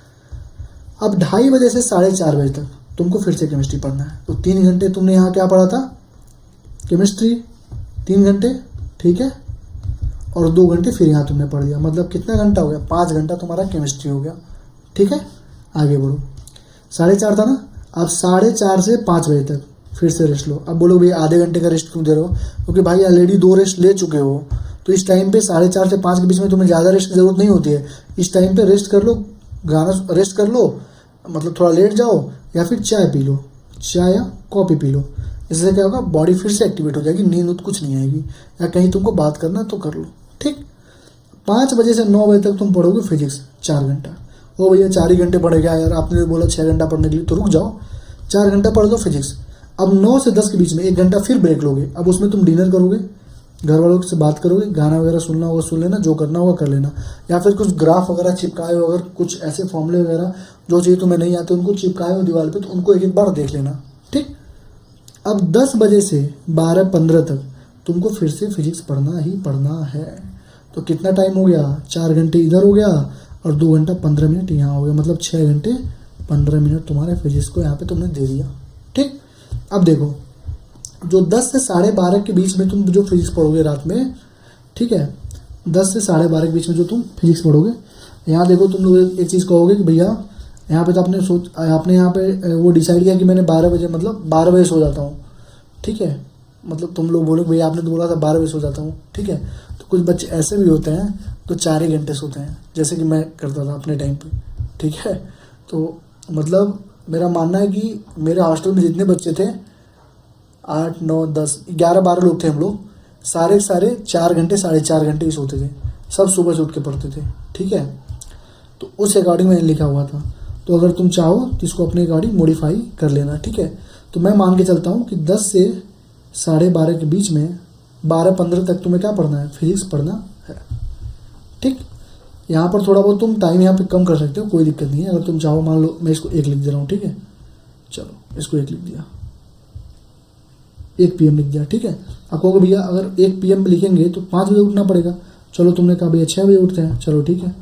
अब 2:30 बजे से 4:30 बजे तक तुमको फिर से केमिस्ट्री पढ़ना है। तो 3 घंटे तुमने यहाँ क्या पढ़ा था, केमिस्ट्री 3 घंटे, ठीक है, और 2 घंटे फिर यहाँ तुमने पढ़ लिया। मतलब कितना घंटा हो गया, 5 घंटा तुम्हारा केमिस्ट्री हो गया, ठीक है। आगे बढ़ो, 4:30 था ना, अब 4:30 से 5 बजे तक फिर से रेस्ट लो। अब बोलो भैया आधे घंटे का रेस्ट क्यों दे रहे हो, क्योंकि भाई ऑलरेडी 2 रेस्ट ले चुके हो, तो इस टाइम पे 4:30 से 5 के बीच में तुम्हें ज़्यादा रेस्ट की ज़रूरत नहीं होती है। इस टाइम पे रेस्ट कर लो, गाना रेस्ट कर लो, मतलब थोड़ा लेट जाओ, या फिर चाय पी लो, चाय या कॉफ़ी पी लो। इससे क्या होगा, बॉडी फिर से एक्टिवेट हो जाएगी, नींद कुछ नहीं आएगी, या कहीं तुमको बात करना तो कर लो, ठीक। 5 बजे से 9 बजे तक तुम पढ़ोगे फिजिक्स 4 घंटा। ओ भैया 4 ही घंटे पढ़ेगा यार, आपने बोला 6 घंटा पढ़ने के लिए, तो रुक जाओ, 4 घंटा पढ़ दो फिजिक्स। अब 9 से 10 के बीच में 1 घंटा फिर ब्रेक लोगे। अब उसमें तुम डिनर करोगे, घर वालों से बात करोगे, गाना वगैरह सुनना होगा सुन लेना, जो करना होगा कर लेना, या फिर कुछ ग्राफ वगैरह चिपकाए हो, अगर कुछ ऐसे फॉर्मूले वगैरह जो चीज़ तुम्हें नहीं आते उनको चिपकाए हो दीवार पे, तो उनको एक बार देख लेना, ठीक। अब 10 बजे से 12:15 तक तुमको फिर से फिजिक्स पढ़ना ही पढ़ना है। तो कितना टाइम हो गया, 4 घंटे इधर हो गया और 2 घंटा 15 मिनट यहाँ हो गया, मतलब 6 घंटे 15 मिनट तुम्हारे फिजिक्स को यहाँ पे तुमने दे दिया, ठीक। अब देखो जो 10 से 12:30 के बीच में तुम जो फिजिक्स पढ़ोगे रात में, ठीक है, 10 से 12:30 के बीच में जो तुम फिजिक्स पढ़ोगे, यहाँ देखो तुम लोग एक चीज़ कहोगे कि भैया यहाँ पे तो आपने यहाँ पे वो डिसाइड किया कि मैंने 12 बजे, मतलब 12 बजे सो जाता हूँ, ठीक है। मतलब तुम लोग बोलोगे भैया आपने तो बोला था 12 बजे सो जाता हूँ, ठीक है। तो कुछ बच्चे ऐसे भी होते हैं तो 4 ही घंटे सोते हैं, जैसे कि मैं करता था अपने टाइम पे, ठीक है। तो मतलब मेरा मानना है कि मेरे हॉस्टल में जितने बच्चे थे 8, 9, 10, 11, 12 लोग थे हम लोग, सारे 4 घंटे 4.5 घंटे ही सोते थे, सब सुबह से उठ के पढ़ते थे, ठीक है। तो उस अकॉर्डिंग मैंने लिखा हुआ था, तो अगर तुम चाहो तो इसको अपने अकॉर्डिंग मॉडिफाई कर लेना, ठीक है। तो मैं मान के चलता हूँ कि 10 से 12:30 के बीच में 12:15 तक तुम्हें क्या पढ़ना है, फिजिक्स पढ़ना है, ठीक। यहाँ पर थोड़ा बहुत तुम टाइम यहाँ पे कम कर सकते हो, कोई दिक्कत नहीं है। अगर तुम चाहो, मान लो मैं इसको 1 लिख दे रहा हूँ, ठीक है, चलो इसको 1 लिख दिया, 1 PM लिख दिया, ठीक है। अब कहोगे भैया अगर 1 PM में लिखेंगे तो 5 बजे उठना पड़ेगा। चलो तुमने कहा भैया 6 बजे उठते हैं, चलो ठीक है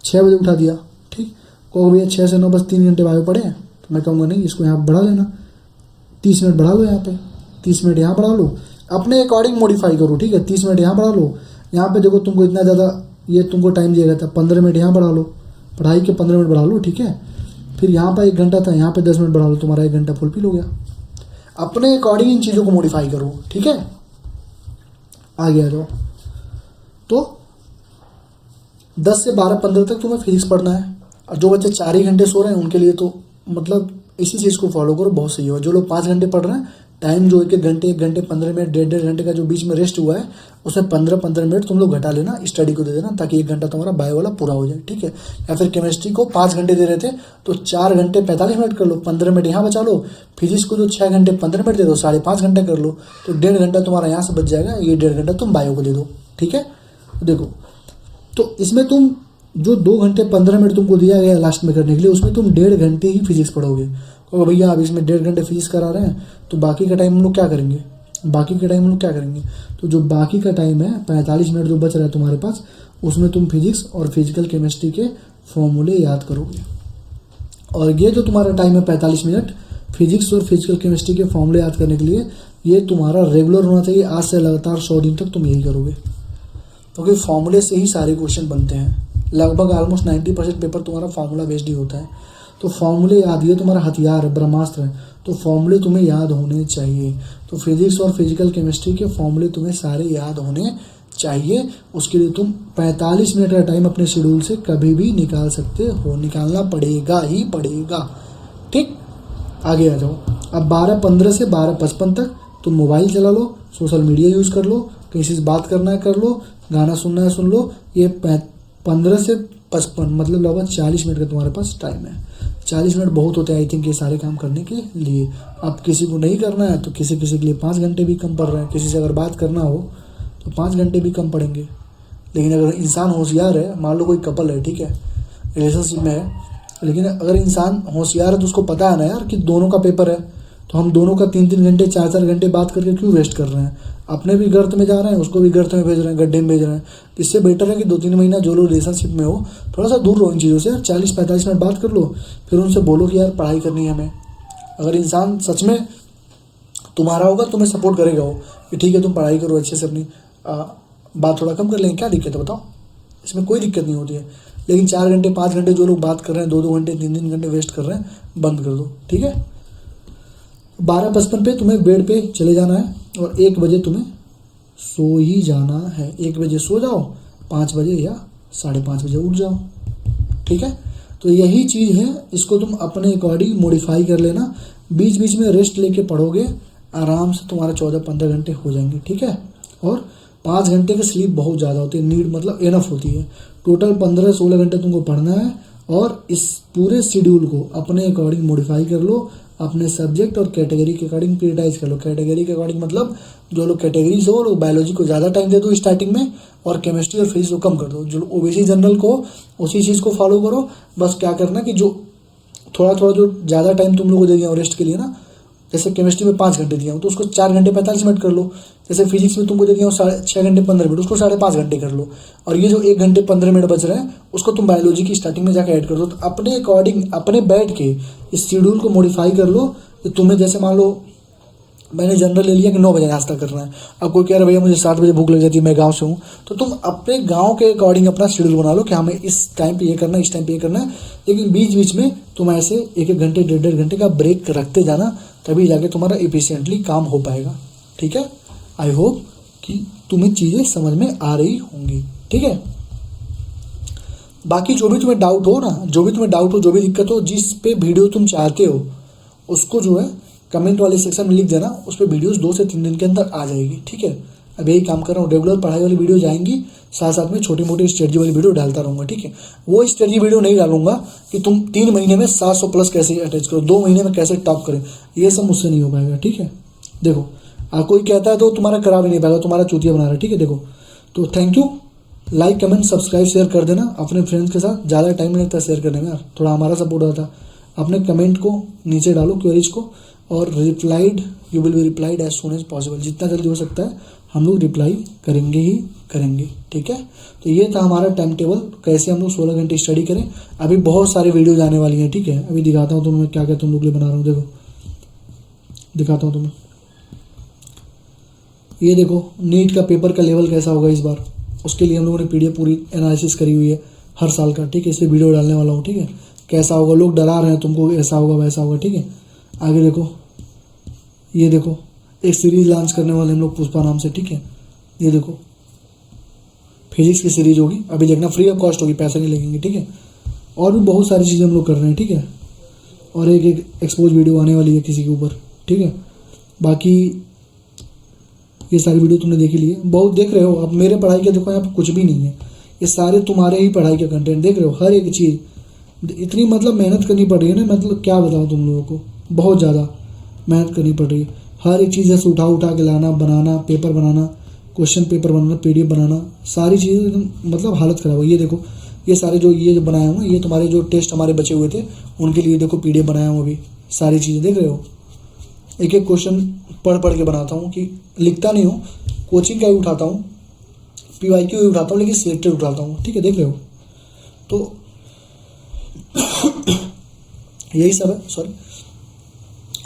6 बजे उठा दिया। ठीक, कहोगे भैया 6 से 9 बस 3 घंटे बायो पड़े हैं, तो मैं कहूँगा नहीं, इसको यहाँ बढ़ा लेना, 30 मिनट बढ़ा लो, यहाँ पे 30 मिनट यहाँ बढ़ा लो, अपने अकॉर्डिंग मॉडिफाई करो। ठीक है, 30 मिनट यहाँ बढ़ा लो, यहाँ पे देखो तुमको इतना ज़्यादा ये तुमको टाइम दिया गया था, 15 मिनट यहाँ बढ़ा लो, पढ़ाई के 15 मिनट बढ़ा लो। ठीक है, फिर यहाँ पर 1 घंटा था, यहाँ पे 10 मिनट बढ़ा लो, तुम्हारा 1 घंटा फुलफिल हो गया। अपने अकॉर्डिंग इन चीज़ों को मॉडिफाई करो। ठीक है, आगे आ जाओ। तो 10 से 12-15 तक तुम्हें फिजिक्स पढ़ना है, और जो बच्चे 4 ही घंटे सो रहे हैं उनके लिए तो मतलब इसी चीज़ को फॉलो करो, बहुत सही होगा। जो लोग 5 घंटे पढ़ रहे हैं, टाइम जो 1 घंटे 15 मिनट 1.5 घंटे का जो बीच में रेस्ट हुआ है उसमें 15 मिनट तुम लोग घटा लेना, स्टडी को दे देना, ताकि 1 घंटा तुम्हारा बायो वाला पूरा हो जाए। ठीक है, या फिर केमिस्ट्री को 5 घंटे दे रहे थे तो 4 घंटे 45 मिनट कर लो, 15 मिनट यहाँ बचा लो। फिजिक्स को जो 6 घंटे 15 मिनट दे दो, 5.5 घंटे कर लो, तो 1.5 घंटा तुम्हारा यहाँ से बच जाएगा, ये 1.5 घंटा तुम बायो को दे दो। ठीक है, देखो तो इसमें तुम जो 2 घंटे 15 मिनट तुमको दिया गया लास्ट में करने के लिए, उसमें तुम 1.5 घंटे ही फिजिक्स पढ़ोगे। तो भैया अब इसमें 1.5 घंटे फिजिक्स करा रहे हैं तो बाकी का टाइम हम लोग क्या करेंगे, तो जो बाकी का टाइम है 45 मिनट जो बच रहा है तुम्हारे पास, उसमें तुम फिजिक्स और फिजिकल केमिस्ट्री के फॉर्मूले याद करोगे। और ये जो तुम्हारा टाइम है 45 मिनट फिजिक्स और फिजिकल केमिस्ट्री के फॉर्मूले याद करने के लिए, ये तुम्हारा रेगुलर होना चाहिए। आज से लगातार 100 दिन तक तुम यही करोगे, क्योंकि फॉर्मूले से ही सारे क्वेश्चन बनते हैं। लगभग ऑलमोस्ट 90% पेपर तुम्हारा फार्मूला बेस्ड ही होता है। तो फॉर्मूले याद, ये तुम्हारा हथियार है, ब्रह्मास्त्र है, तो फॉर्मूले तुम्हें याद होने चाहिए। तो फिजिक्स और फिजिकल केमिस्ट्री के फॉर्मूले तुम्हें सारे याद होने चाहिए। उसके लिए तुम 45 मिनट का टाइम अपने शेड्यूल से कभी भी निकाल सकते हो, निकालना पड़ेगा ही पड़ेगा। ठीक, आगे आ जाओ। अब 12:15 से 12:55 तक तुम मोबाइल चला लो, सोशल मीडिया यूज़ कर लो, किसी से बात करना है कर लो, गाना सुनना है सुन लो। ये 15 से 55 मतलब लगभग 40 मिनट का तुम्हारे पास टाइम है। 40 मिनट बहुत होते हैं आई थिंक ये सारे काम करने के लिए। अब किसी को नहीं करना है तो किसी के लिए 5 घंटे भी कम पड़ रहे हैं। किसी से अगर बात करना हो तो 5 घंटे भी कम पड़ेंगे। लेकिन अगर इंसान होशियार है, मान लो कोई कपल है, ठीक है, रिलेशनशिप में है, लेकिन अगर इंसान होशियार है तो उसको पता है ना यार कि दोनों का पेपर है, तो हम दोनों का 3-3 घंटे 4-4 घंटे बात करके क्यों वेस्ट कर रहे हैं। अपने भी गर्त में जा रहे हैं, उसको भी गर्त में भेज रहे हैं, गड्ढे में भेज रहे हैं। इससे बेटर है कि 2-3 महीना जो लोग रिलेशनशिप में हो थोड़ा सा दूर रहो इन चीज़ों से। 40-45 मिनट बात कर लो, फिर उनसे बोलो कि यार पढ़ाई करनी है हमें। अगर इंसान सच में तुम्हारा होगा तुम्हें सपोर्ट करेगा वो कि ठीक है तुम पढ़ाई करो अच्छे से, अपनी बात थोड़ा कम कर लेंगे, क्या दिक्कत है बताओ, इसमें कोई दिक्कत नहीं होती है। लेकिन 4 घंटे 5 घंटे जो लोग बात कर रहे हैं, 2-2 घंटे 3-3 घंटे वेस्ट कर रहे हैं, बंद कर दो। ठीक है, 12:55 पे तुम्हें बेड पे चले जाना है और 1 बजे तुम्हें सो ही जाना है। 1 बजे सो जाओ, 5 बजे या 5:30 बजे उठ जाओ। ठीक है, तो यही चीज़ है, इसको तुम अपने अकॉर्डिंग मॉडिफाई कर लेना। बीच बीच में रेस्ट लेके पढ़ोगे, आराम से तुम्हारा 14-15 घंटे हो जाएंगे। ठीक है, और 5 घंटे की स्लीप बहुत ज़्यादा होती है, नीड मतलब इनफ होती है। टोटल 15-16 घंटे तुमको पढ़ना है और इस पूरे शेड्यूल को अपने अकॉर्डिंग मॉडिफाई कर लो, अपने सब्जेक्ट और कैटेगरी के अकॉर्डिंग प्रियोरिटाइज कर लो। कैटेगरी के अकॉर्डिंग मतलब जो लोग कैटेगरीज हो लोग बायोलॉजी को ज़्यादा टाइम दे दो स्टार्टिंग में, और केमिस्ट्री और फिजिक्स को कम कर दो। जो ओबीसी जनरल को उसी चीज़ को फॉलो करो। बस क्या करना कि जो थोड़ा थोड़ा जो ज़्यादा टाइम तुम लोगों को दे दिया रेस्ट के लिए ना, जैसे केमिस्ट्री में 5 घंटे दिया हूँ तो उसको 4 घंटे 45 मिनट कर लो। जैसे फिजिक्स में तुमको दे दिया हूँ 6 घंटे 15 मिनट, उसको 5.5 घंटे कर लो। और ये जो 1 घंटे 15 मिनट बच रहे हैं उसको तुम बायोलॉजी की स्टार्टिंग में जाकर ऐड कर दो। तो अपने अकॉर्डिंग अपने बैठ के इस शेड्यूल को मॉडिफाई कर लो। तो तुम्हें जैसे मान लो मैंने जनरल ले लिया कि 9 बजे नाश्ता करना है, अब कोई कह रहा है भैया मुझे 7 बजे भूख लग जाती है, मैं गांव से हूँ, तो तुम अपने गांव के अकॉर्डिंग अपना शेड्यूल बना लो कि हमें इस टाइम पे ये करना है, इस टाइम पे ये करना है। लेकिन बीच बीच में तुम ऐसे 1-1 घंटे 1.5 घंटे का ब्रेक रखते जाना, तभी जाके तुम्हारा एफिशिएंटली काम हो पाएगा। ठीक है, आई होप कि तुम्हें चीज़ें समझ में आ रही होंगी। ठीक है, बाकी जो भी तुम्हें डाउट हो ना, जो भी दिक्कत हो, जिस पे वीडियो तुम चाहते हो उसको जो है कमेंट वाले सेक्शन में लिख देना, उस पर वीडियोस 2 से 3 दिन के अंदर आ जाएगी। ठीक है, अब यही काम कर रहा हूँ, रेगुलर पढ़ाई वाली वीडियो जाएंगी, साथ साथ में छोटी मोटी स्ट्रेटजी वाली वीडियो डालता रहूँगा। ठीक है, वो स्ट्रेटजी वीडियो नहीं डालूंगा कि तुम 3 महीने में 700 प्लस कैसे अटैच करो, 2 महीने में कैसे टॉप करें, ये सब मुझसे नहीं हो पाएगा। ठीक है, देखो कोई कहता है तो तुम्हारा करा भी नहीं पाएगा, तुम्हारा चूतिया बना रहा है। ठीक है, देखो तो thank you, like comment subscribe share कर देना अपने फ्रेंड्स के साथ। ज़्यादा टाइम नहीं लगता शेयर करने में यार, थोड़ा हमारा सपोर्ट होता। अपने कमेंट को नीचे डालो, क्वेरीज को, और replied you will be replied as soon as possible, जितना जल्दी हो सकता है हम लोग रिप्लाई करेंगे ही करेंगे, ठीक है। तो ये था हमारा टाइम टेबल, कैसे हम लोग 16 घंटे स्टडी करें। अभी बहुत सारी वीडियोज आने वाली हैं, ठीक है। अभी दिखाता हूँ तुम्हें क्या क्या तुम लोग के लिए बना रहा हूँ, देखो दिखाता हूँ तुम्हें। ये देखो नीट का पेपर का लेवल कैसा होगा इस बार, उसके लिए हम लोगों ने पीडीएफ पूरी एनालिसिस करी हुई है हर साल का, ठीक है। इस पर वीडियो डालने वाला हूँ, ठीक है। कैसा होगा, लोग डरा रहे हैं तुमको, ऐसा होगा वैसा होगा, ठीक है। आगे देखो, ये देखो एक सीरीज लॉन्च करने वाले हम लोग पुष्पा नाम से, ठीक है। ये देखो फिजिक्स की सीरीज होगी, अभी देखना, फ्री ऑफ कॉस्ट होगी, पैसे नहीं लगेंगे, ठीक है। और भी बहुत सारी चीज़ें हम लोग कर रहे हैं, ठीक है। और एक एक्सपोज वीडियो आने वाली है किसी के ऊपर, ठीक है। बाकी ये सारी वीडियो तुमने देख ली है, बहुत देख रहे हो। अब मेरे पढ़ाई के देखो यहाँ पे कुछ भी नहीं है, ये सारे तुम्हारे ही पढ़ाई के कंटेंट देख रहे हो, हर एक चीज़। इतनी मतलब मेहनत करनी पड़ रही है ना, मतलब क्या बताऊँ तुम लोगों को, बहुत ज़्यादा मेहनत करनी पड़ रही है। हर एक चीज़ जैसे उठा के लाना, बनाना, पेपर बनाना, क्वेश्चन पेपर बनाना, पीडीएफ बनाना, सारी चीज़ें एकदम मतलब हालत ख़राब है। ये देखो ये सारे जो बनाया हूँ, ये तुम्हारे जो टेस्ट हमारे बचे हुए थे उनके लिए देखो पीडीएफ बनाया हूँ, अभी सारी चीज़ें देख रहे हो। एक एक क्वेश्चन पढ़ के बनाता हूँ, कि लिखता नहीं हूँ, कोचिंग का ही उठाता हूँ, पीवाईक्यू ही उठाता हूँ, लेकिन सिलेक्टेड उठाता हूँ, ठीक है, देख रहे हो। तो यही सब है, सॉरी।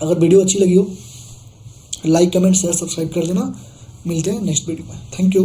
अगर वीडियो अच्छी लगी हो लाइक कमेंट शेयर सब्सक्राइब कर देना। मिलते हैं नेक्स्ट वीडियो में, थैंक यू।